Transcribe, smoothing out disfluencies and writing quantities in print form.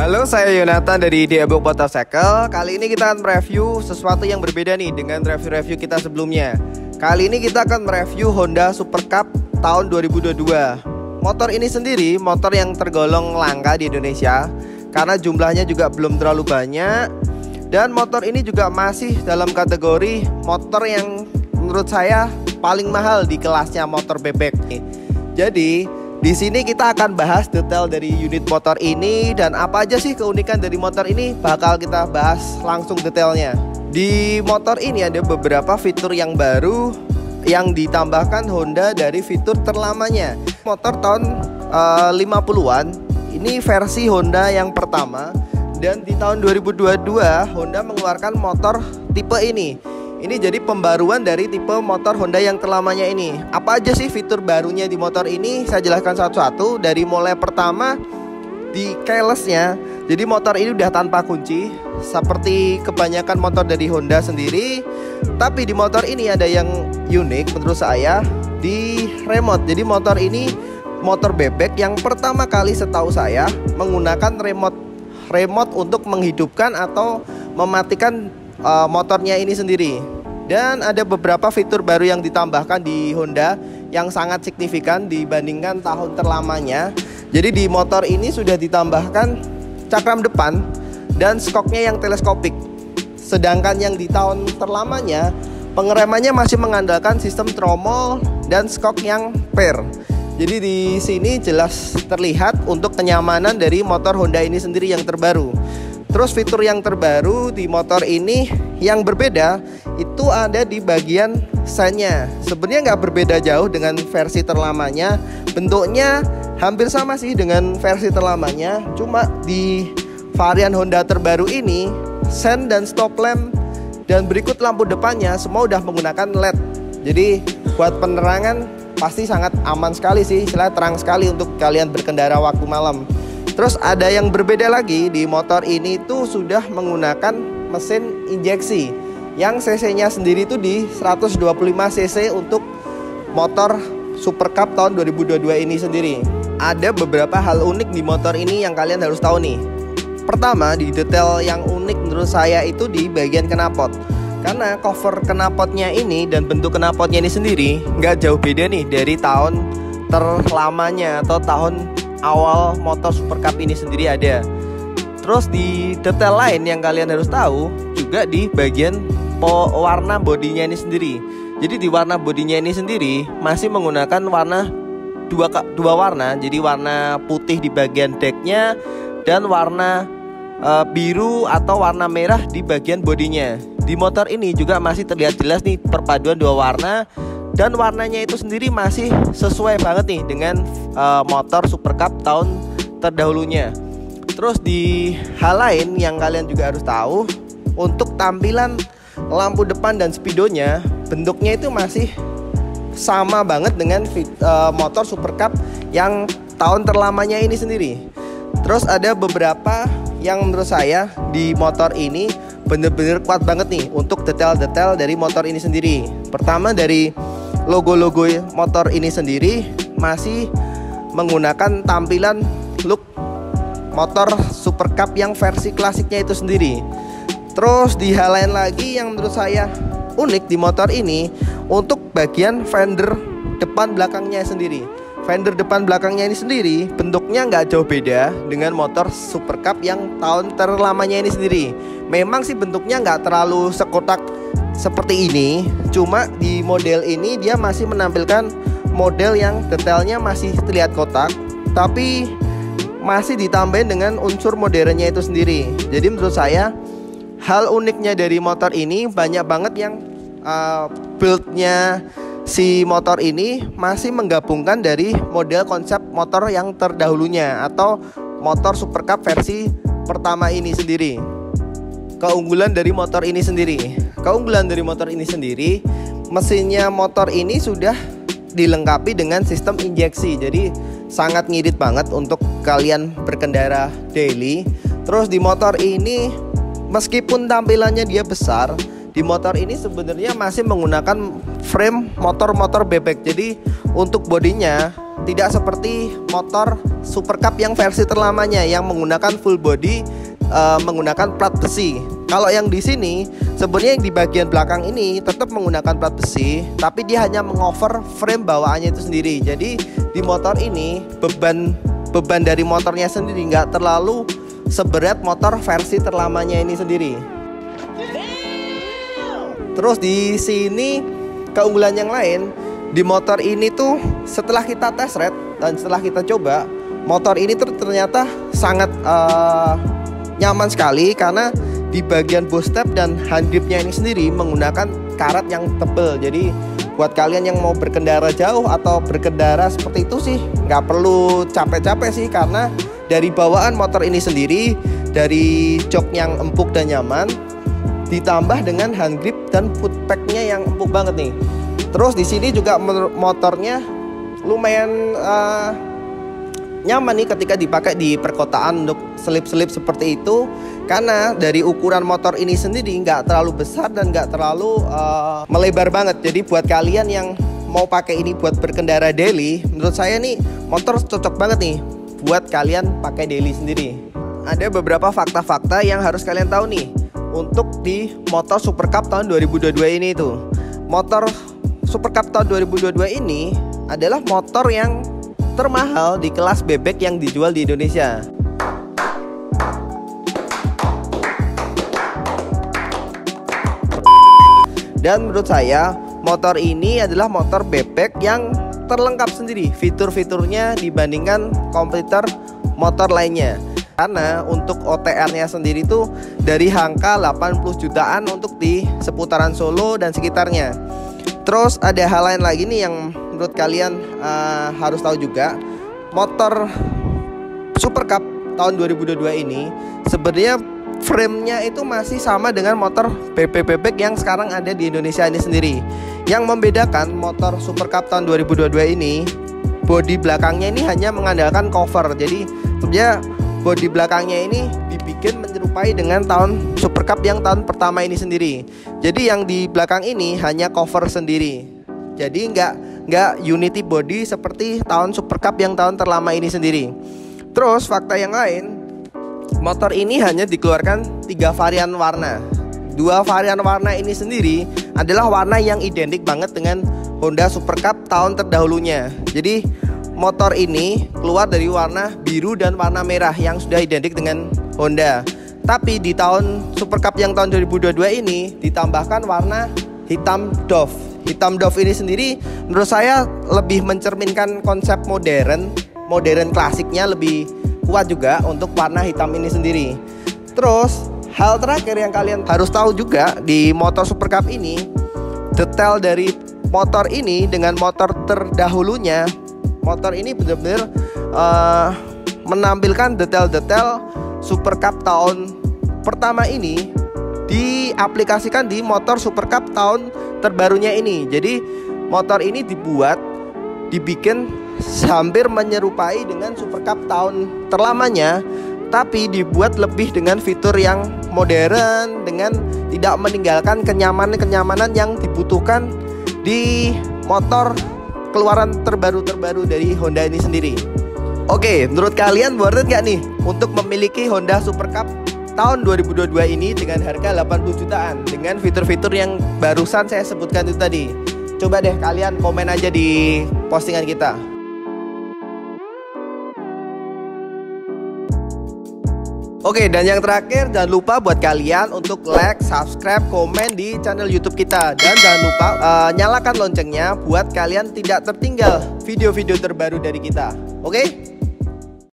Halo, saya Yonatan dari The Ebook Motorcycle. Kali ini kita akan mereview sesuatu yang berbeda nih dengan review-review kita sebelumnya. Kali ini kita akan mereview Honda Super Cup tahun 2022. Motor ini sendiri motor yang tergolong langka di Indonesia karena jumlahnya juga belum terlalu banyak. Dan motor ini juga masih dalam kategori motor yang menurut saya paling mahal di kelasnya motor bebek. Jadi di sini kita akan bahas detail dari unit motor ini dan apa aja sih keunikan dari motor ini bakal kita bahas langsung detailnya. Di motor ini ada beberapa fitur yang baru yang ditambahkan Honda dari fitur terlamanya. Motor tahun 50-an, ini versi Honda yang pertama, dan di tahun 2022 Honda mengeluarkan motor tipe ini. Ini jadi pembaruan dari tipe motor Honda yang terlamanya ini. Apa aja sih fitur barunya di motor ini? Saya jelaskan satu-satu. Dari mulai pertama di keyless-nya. Jadi motor ini udah tanpa kunci seperti kebanyakan motor dari Honda sendiri. Tapi di motor ini ada yang unik menurut saya, di remote. Jadi motor ini motor bebek yang pertama kali setahu saya menggunakan remote untuk menghidupkan atau mematikan motornya ini sendiri. Dan ada beberapa fitur baru yang ditambahkan di Honda yang sangat signifikan dibandingkan tahun terlamanya. Jadi di motor ini sudah ditambahkan cakram depan dan skoknya yang teleskopik. Sedangkan yang di tahun terlamanya pengeremannya masih mengandalkan sistem tromol dan skok yang pair. Jadi di sini jelas terlihat untuk kenyamanan dari motor Honda ini sendiri yang terbaru. Terus fitur yang terbaru di motor ini yang berbeda itu ada di bagian sennya. Sebenarnya nggak berbeda jauh dengan versi terlamanya. Bentuknya hampir sama sih dengan versi terlamanya. Cuma di varian Honda terbaru ini, sen dan stop lamp dan berikut lampu depannya semua udah menggunakan LED. Jadi buat penerangan pasti sangat aman sekali sih, istilahnya terang sekali untuk kalian berkendara waktu malam. Terus ada yang berbeda lagi, di motor ini tuh sudah menggunakan mesin injeksi yang cc-nya sendiri itu di 125 cc untuk motor Super Cup tahun 2022 ini sendiri. Ada beberapa hal unik di motor ini yang kalian harus tahu nih. Pertama, di detail yang unik menurut saya itu di bagian knalpot. Karena cover knalpotnya ini dan bentuk knalpotnya ini sendiri nggak jauh beda nih dari tahun terlamanya atau tahun awal motor Super Cup ini sendiri ada. Terus di detail lain yang kalian harus tahu juga di bagian warna bodinya ini sendiri. Jadi di warna bodinya ini sendiri masih menggunakan warna dua warna. Jadi warna putih di bagian decknya dan warna biru atau warna merah di bagian bodinya. Di motor ini juga masih terlihat jelas nih perpaduan dua warna. Dan warnanya itu sendiri masih sesuai banget nih dengan motor Super Cup tahun terdahulunya. Terus di hal lain yang kalian juga harus tahu, untuk tampilan lampu depan dan speedonya, bentuknya itu masih sama banget dengan motor Super Cup yang tahun terlamanya ini sendiri. Terus ada beberapa yang menurut saya di motor ini bener-bener kuat banget nih untuk detail-detail dari motor ini sendiri. Pertama dari logo-logo motor ini sendiri masih menggunakan tampilan look motor Super Cup yang versi klasiknya itu sendiri. Terus di hal lain lagi yang menurut saya unik di motor ini, untuk bagian fender depan belakangnya sendiri. Fender depan belakangnya ini sendiri bentuknya nggak jauh beda dengan motor Super Cup yang tahun terlamanya ini sendiri. Memang sih bentuknya nggak terlalu sekotak seperti ini, cuma di model ini dia masih menampilkan model yang detailnya masih terlihat kotak, tapi masih ditambahin dengan unsur modernnya itu sendiri. Jadi menurut saya hal uniknya dari motor ini banyak banget yang build-nya si motor ini masih menggabungkan dari model konsep motor yang terdahulunya atau motor Super Cup versi pertama ini sendiri. Keunggulan dari motor ini sendiri, mesinnya motor ini sudah dilengkapi dengan sistem injeksi. Jadi sangat ngirit banget untuk kalian berkendara daily. Terus di motor ini meskipun tampilannya dia besar, di motor ini sebenarnya masih menggunakan frame motor-motor bebek. Jadi untuk bodinya tidak seperti motor Super Cup yang versi terlamanya yang menggunakan full body, menggunakan plat besi. Kalau yang di sini sebenarnya yang di bagian belakang ini tetap menggunakan plat besi, tapi dia hanya mengover frame bawaannya itu sendiri. Jadi di motor ini beban dari motornya sendiri nggak terlalu seberat motor versi terlamanya ini sendiri. Terus di sini keunggulan yang lain di motor ini tuh, setelah kita test ride dan setelah kita coba, motor ini tuh ternyata sangat nyaman sekali karena di bagian boost step dan hand gripnya ini sendiri menggunakan karet yang tebal. Jadi buat kalian yang mau berkendara jauh atau berkendara seperti itu sih nggak perlu capek-capek sih, karena dari bawaan motor ini sendiri, dari jok yang empuk dan nyaman, ditambah dengan hand grip dan foot packnya yang empuk banget nih. Terus di sini juga motornya lumayan nyaman nih ketika dipakai di perkotaan untuk selip-selip seperti itu, karena dari ukuran motor ini sendiri nggak terlalu besar dan nggak terlalu melebar banget. Jadi buat kalian yang mau pakai ini buat berkendara daily, menurut saya nih motor cocok banget nih buat kalian pakai daily sendiri. Ada beberapa fakta-fakta yang harus kalian tahu nih untuk di motor Super Cup tahun 2022 ini tuh. Motor Super Cup tahun 2022 ini adalah motor yang termahal di kelas bebek yang dijual di Indonesia. Dan menurut saya motor ini adalah motor bebek yang terlengkap sendiri fitur-fiturnya dibandingkan kompetitor motor lainnya. Karena untuk OTR-nya sendiri tuh dari angka 80 jutaan untuk di seputaran Solo dan sekitarnya. Terus ada hal lain lagi nih yang menurut kalian harus tahu juga. Motor Super Cup tahun 2022 ini sebenarnya frame-nya itu masih sama dengan motor bebek yang sekarang ada di Indonesia ini sendiri. Yang membedakan motor Super Cup tahun 2022 ini, bodi belakangnya ini hanya mengandalkan cover. Jadi sebenarnya bodi belakangnya ini dibikin menyerupai dengan tahun Super Cup yang tahun pertama ini sendiri. Jadi yang di belakang ini hanya cover sendiri. Jadi nggak unity body seperti tahun Super Cup yang tahun terlama ini sendiri. Terus fakta yang lain, motor ini hanya dikeluarkan 3 varian warna. 2 varian warna ini sendiri adalah warna yang identik banget dengan Honda Super Cup tahun terdahulunya. Jadi motor ini keluar dari warna biru dan warna merah yang sudah identik dengan Honda. Tapi di tahun Super Cup yang tahun 2022 ini ditambahkan warna hitam Dove. Hitam Dove ini sendiri menurut saya lebih mencerminkan konsep modern klasiknya, lebih kuat juga untuk warna hitam ini sendiri. Terus hal terakhir yang kalian harus tahu juga di motor Super Cup ini, detail dari motor ini dengan motor terdahulunya, motor ini benar-benar menampilkan detail-detail Super Cup tahun pertama ini diaplikasikan di motor Super Cup tahun terbarunya ini. Jadi motor ini dibikin hampir menyerupai dengan Super Cup tahun terlamanya, tapi dibuat lebih dengan fitur yang modern, dengan tidak meninggalkan kenyamanan yang dibutuhkan di motor keluaran terbaru dari Honda ini sendiri. Oke, menurut kalian worth it gak nih untuk memiliki Honda Super Cup tahun 2022 ini dengan harga 80 jutaan dengan fitur-fitur yang barusan saya sebutkan itu tadi? Coba deh kalian komen aja di postingan kita. Oke, dan yang terakhir jangan lupa buat kalian untuk like, subscribe, komen di channel YouTube kita. Dan jangan lupa nyalakan loncengnya buat kalian tidak tertinggal video-video terbaru dari kita. Oke?